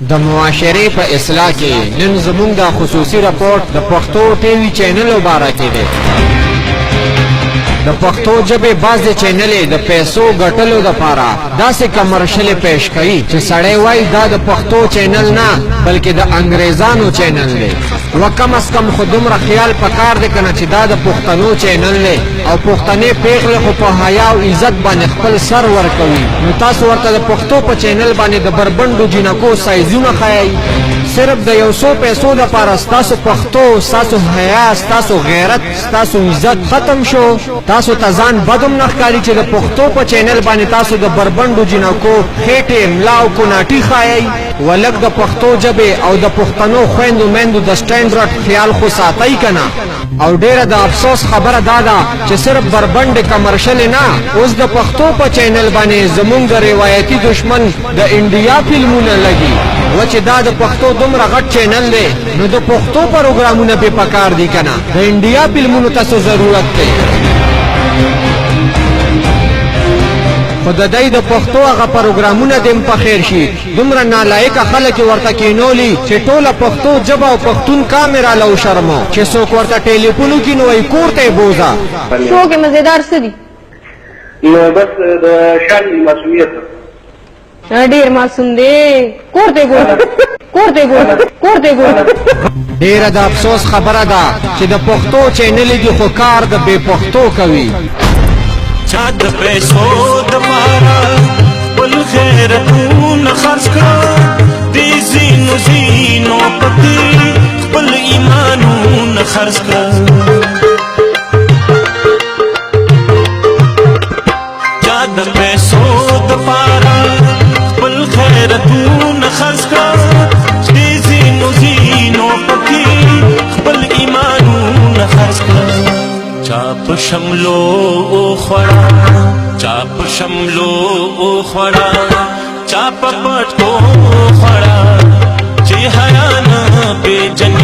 د معاشرې په اصلاح کې نن زموږ د خصوصي رپورټ د پښتو ټي وي چینل مبارکي دی. د پښتو ژبې بعضې چینلې د پیسو ګټلو دپاره داسې کمرشل پیش کوي چې سړی وایي دا د پښتو چینل نه بلکې د انګریزانو چینل دی. و کم از کم خو دومره خیال پکار دی که نه چې دا د پښتنو چینل دی او پښتنې پیغلې خو په حیا او عزت باندې خپل سر ورکوي. نو تاسو ورته د پښتو په چینل باندې د بربنډو جینکو سایزونه ښایئ. صرف د یو څو پیسو دپاره ستاسو پښتو، ستاسو حیا، ستاسو غیرت، ستاسو عزت ختم شو. تاسو ته ځان بدم نه ښکاري چې د پښتو په چینل باندې تاسو د بربنډو جینکو خېټې، ملا او کوناټي ښایئ. ولږ د پښتو ژبې او د پښتنو خویندو میندو د سټینډرډ خیال خو ساتئ که نه. او ډیره د افسوس خبره دا ده چې صرف بربنډې کمرشلې نه، اوس د پښتو په چینل باندې زموږ د روایتي دشمن د انډیا فلمونه لګي. و چې دا د پښتو دومره غټ چینل دی نو د پښتو پروګرامونه پې پکار دي که نه. د انډیا فلمونو تاسو ضرورت دی. خو د دی د پښتو هغه پروګرامونه دې په خیر شي. دومره نالایقه خلک ورته کینولي چې ټوله پښتو ژبه او پښتون کامره له وشرمو چې څوک ورته ټیلیفون وکړي نو وایي کور ته یې بوځه. شو کې مزېدار څه دي؟ نو بس د شان معصومیت ډېر معصوم دی. کور ته یې بوځه، کور ته یې بوځه، کور ته یې بوځه. ډیره د افسوس خبره ده چې د پښتو چینلې دي خو کار د بې پښتو کوي. چا د پیسو دپاره خپل غیرتونه خرڅ کړه، دې ځینو ځینو پکې خپل ایمانونه خرڅ کړه. چا د پیسو دپاره خپل غیرتونه خرڅ کړه، دې ځینو ځینو پکې خپل ایمانونه خرڅ کړه. چاپ شملو خوڑا، چاپ شملو خوڑا، چاپ پټو خوڑا، چې حیا نه پېژني